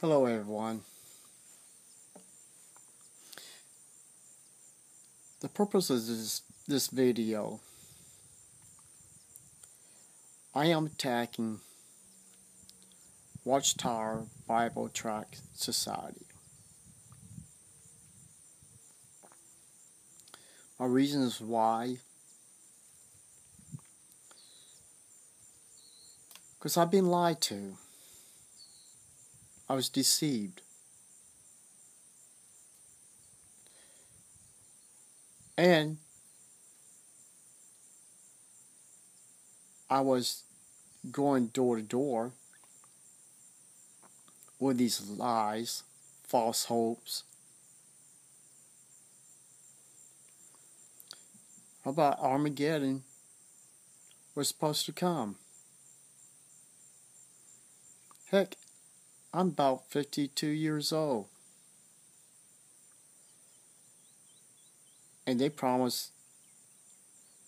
Hello everyone. The purpose of this video, I am attacking Watchtower Bible Tract Society. My reasons why, because I've been lied to. I was deceived. And I was going door to door with these lies, false hopes. How about Armageddon was supposed to come? Heck, I'm about 52 years old. And they promised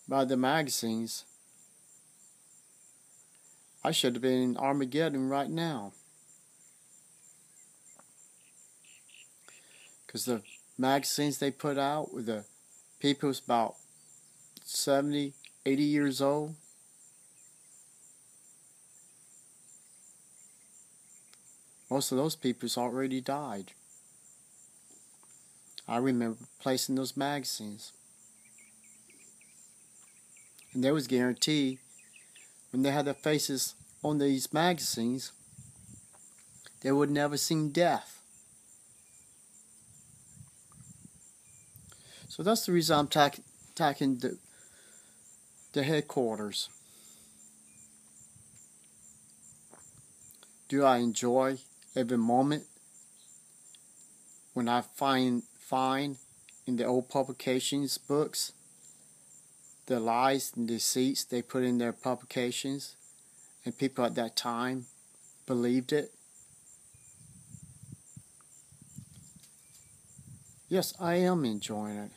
by the magazines I should have been in Armageddon right now. Because the magazines they put out with the people who's about 70, 80 years old, most of those people's already died. I remember placing those magazines. And they was guaranteed when they had their faces on these magazines, they would never seen death. So that's the reason I'm attacking the headquarters. Do I enjoy every moment when I find in the old publications books the lies and deceits they put in their publications, and people at that time believed it? Yes, I am enjoying it,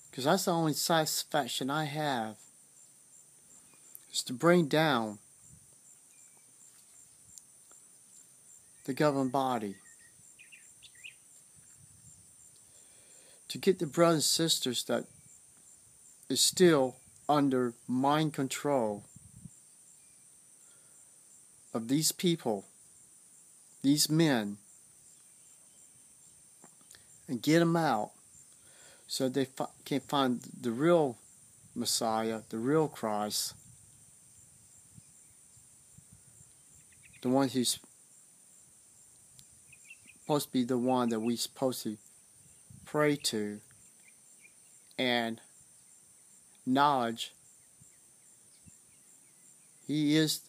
because that's the only satisfaction I have, is to bring down the governing body, to get the brothers and sisters that is still under mind control of these people, these men, and get them out so they can find the real Messiah, the real Christ, the one who's supposed to be the one that we're supposed to pray to and knowledge. He is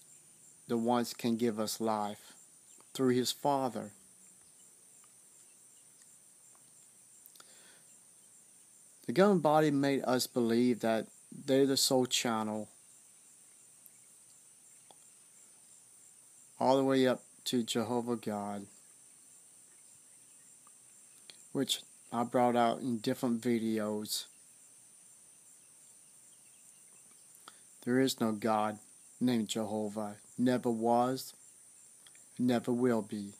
the one that can give us life through his Father. The governing body made us believe that they're the sole channel all the way up to Jehovah God, which I brought out in different videos. There is no God named Jehovah. Never was, never will be.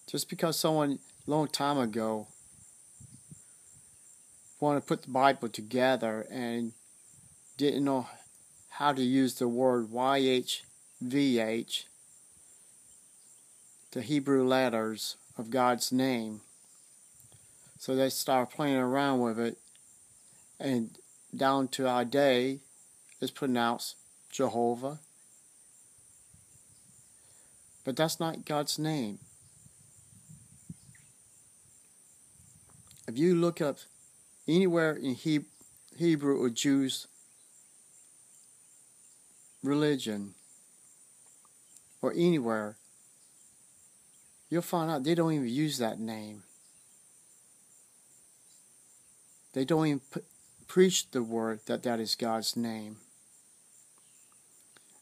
Just because someone a long time ago wanted to put the Bible together and didn't know how to use the word YHVH, the Hebrew letters of God's name, so they started playing around with it, and down to our day it's pronounced Jehovah. But that's not God's name. If you look up anywhere in Hebrew or Jews religion, or anywhere, you'll find out they don't even use that name. They don't even preach the word that is God's name.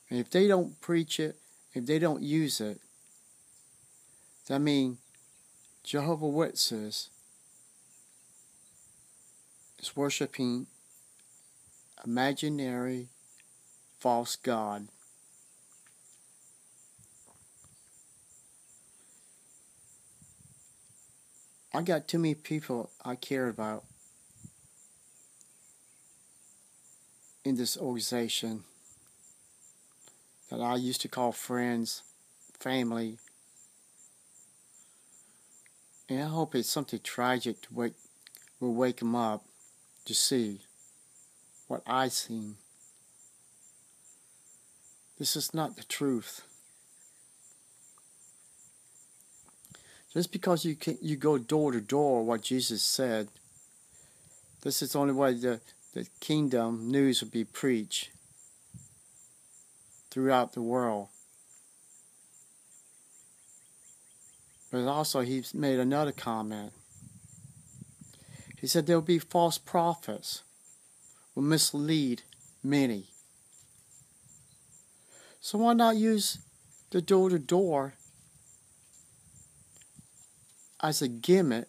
And if they don't preach it, if they don't use it, that means Jehovah Witnesses is worshiping imaginary false God. I got too many people I care about in this organization that I used to call friends, family, and I hope it's something tragic will wake them up to see what I've seen. This is not the truth. Just because you go door to door, what Jesus said, this is the only way the kingdom news will be preached throughout the world. But also he made another comment. He said there will be false prophets will mislead many. So why not use the door to door as a gimmick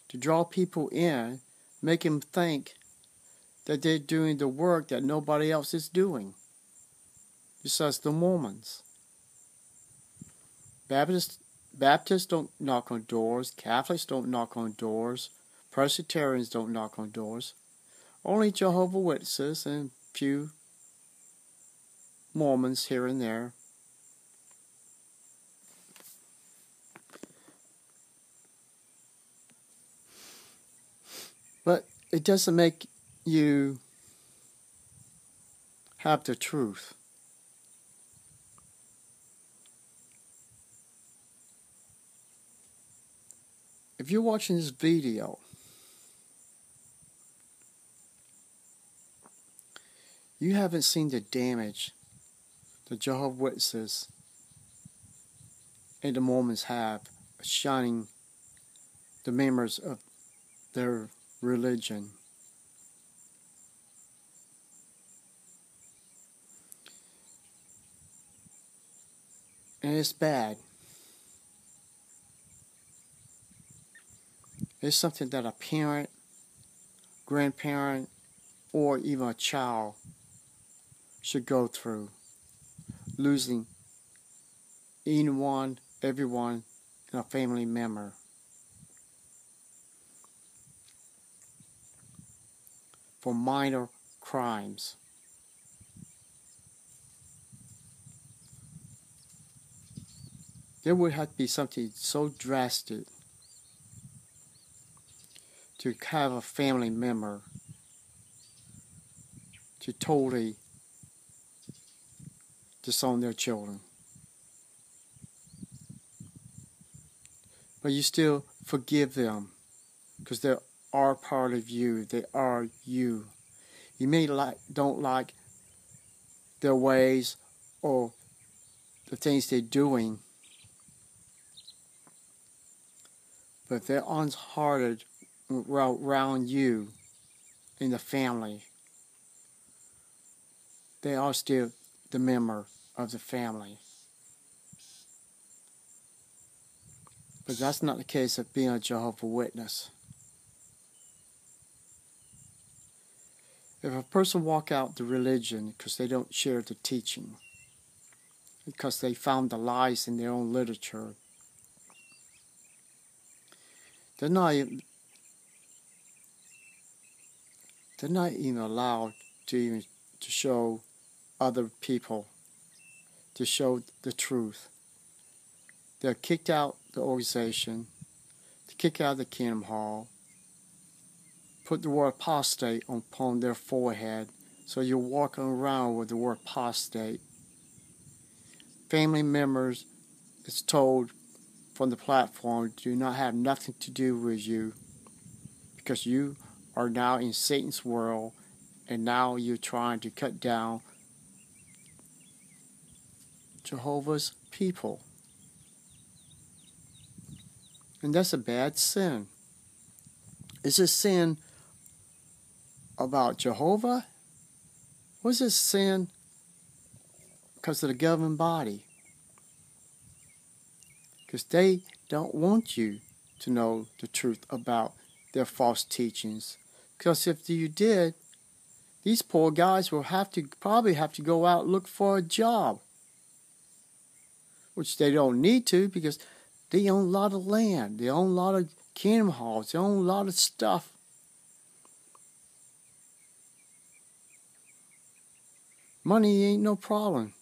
to draw people in, make them think that they're doing the work that nobody else is doing, besides the Mormons. Baptists don't knock on doors, Catholics don't knock on doors, Presbyterians don't knock on doors, only Jehovah Witnesses and few Mormons here and there. But it doesn't make you have the truth. If you're watching this video, you haven't seen the damage the Jehovah Witnesses and the Mormons have shining the members of their religion. And it's bad. It's something that a parent, grandparent, or even a child should go through. Losing everyone in a family member. For minor crimes. There would have to be something so drastic to have a family member to totally disown their children. But you still forgive them because they are part of you. They are you. You may don't like their ways or the things they're doing, but if they're unhearted around you in the family, they are still the member of the family. But that's not the case of being a Jehovah's Witness. If a person walk out the religion because they don't share the teaching, because they found the lies in their own literature, they're not even allowed to show other people, to show the truth. They're kicked out the organization, to kick out the Kingdom Hall, put the word apostate upon their forehead, so you're walking around with the word apostate. Family members is told from the platform do not have nothing to do with you because you are now in Satan's world and now you're trying to cut down Jehovah's people. And that's a bad sin. Is it sin about Jehovah? Or is it sin because of the governing body? Because they don't want you to know the truth about their false teachings. Because if you did, these poor guys will probably have to go out and look for a job. Which they don't need to, because They own a lot of land. They own a lot of kingdom halls. They own a lot of stuff. Money ain't no problem.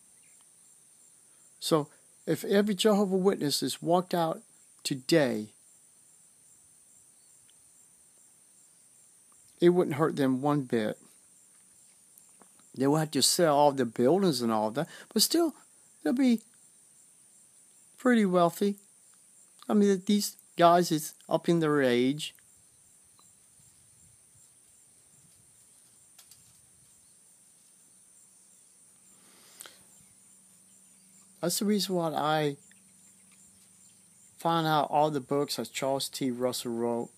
So if every Jehovah's Witnesses walked out today, it wouldn't hurt them one bit. They will have to sell all the buildings and all that, but still, they'll be pretty wealthy. I mean, these guys is up in their age. That's the reason why I find out all the books that Charles T. Russell wrote,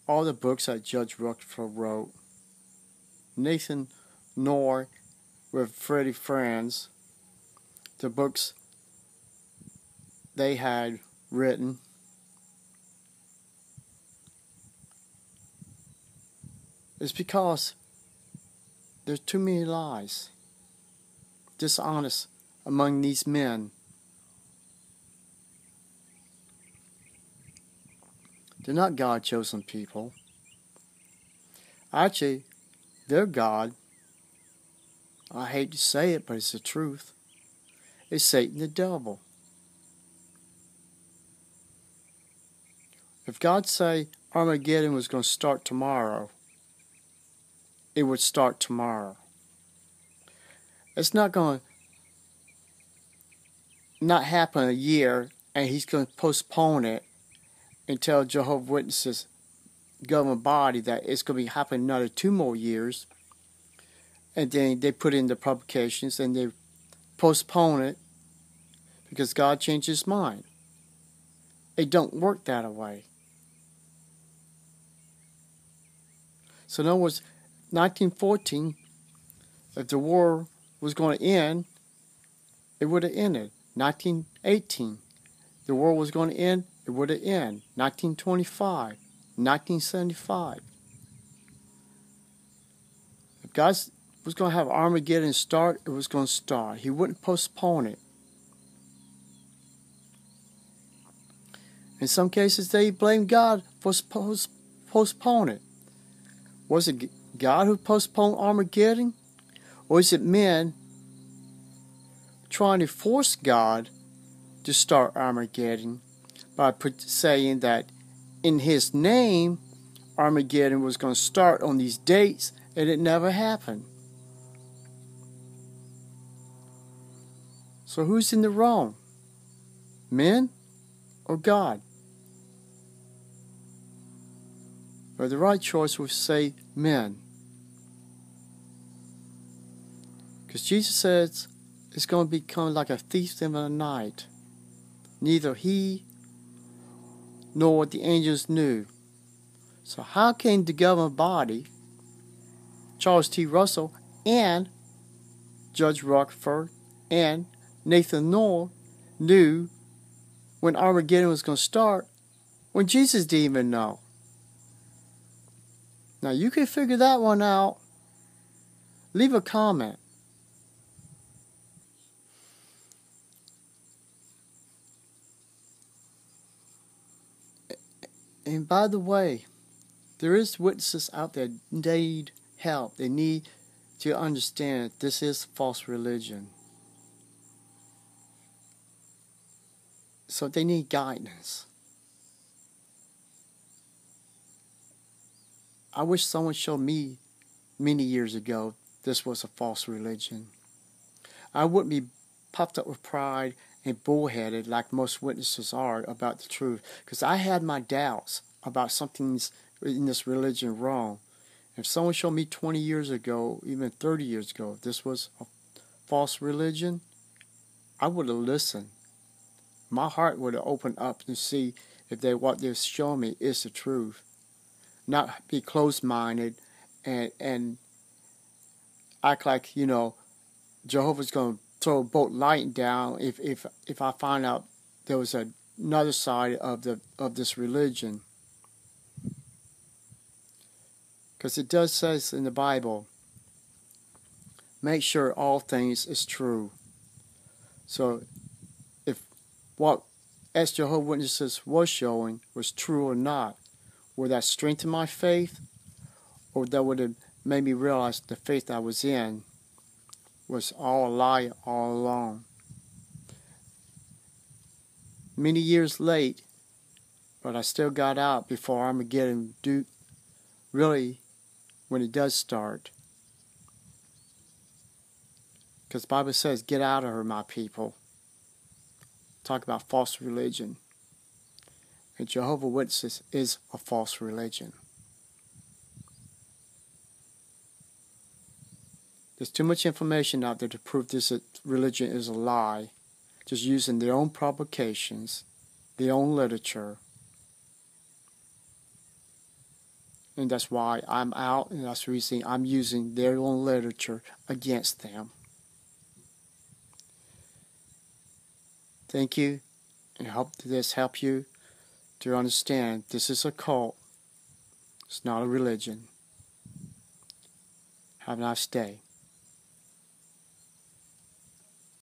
all the books that Judge Rutherford wrote, Nathan Knorr with Freddie Franz, the books they had written. It's because there's too many lies, dishonest among these men. They're not God-chosen people. Actually, their God, I hate to say it, but it's the truth, is Satan the devil. If God say Armageddon was going to start tomorrow, it would start tomorrow. It's not going to not happen a year, and he's going to postpone it and tell Jehovah's Witnesses government body that it's going to be happening another 2 more years, and then they put in the publications and they postpone it because God changed his mind. It don't work that way. So in other words, 1914, if the war was going to end, it would have ended. 1918, the war was going to end, it would have ended. 1925, 1975. If God was going to have Armageddon start, it was going to start. He wouldn't postpone it. In some cases, they blame God for postponing it. Was it God who postponed Armageddon? Or is it men trying to force God to start Armageddon by saying that in his name Armageddon was going to start on these dates, and it never happened? So who's in the wrong? Men or God? But the right choice would say men. Because Jesus says it's going to become like a thief in the night. Neither he nor the angels knew. So how can the governing body, Charles T. Russell, and Judge Rutherford, and Nathan Knorr knew when Armageddon was going to start when Jesus didn't even know? Now you can figure that one out. Leave a comment. And by the way, there is witnesses out there need help. They need to understand that this is false religion. So they need guidance. I wish someone showed me many years ago this was a false religion. I wouldn't be puffed up with pride and bullheaded like most witnesses are about the truth, because I had my doubts about something's in this religion wrong. If someone showed me 20 years ago, even 30 years ago, this was a false religion, I would have listened. My heart would have opened up to see if what they're showing me is the truth. Not be closed-minded and act like, Jehovah's going to throw a bolt light down if I find out there was another side of this religion. Because it does say in the Bible, make sure all things is true. So if what ex-Jehovah's Witnesses was showing was true or not. Would that strengthen my faith, or that would have made me realize the faith I was in was all a lie all along? Many years late, but I still got out before Armageddon really, when it does start. Because the Bible says, get out of her, my people. Talk about false religion. And Jehovah's Witnesses is a false religion. There's too much information out there to prove this religion is a lie. Just using their own publications, their own literature. And that's why I'm out, and that's the reason I'm using their own literature against them. Thank you, and I hope this helps you to understand this is a cult. It's not a religion. Have a nice day.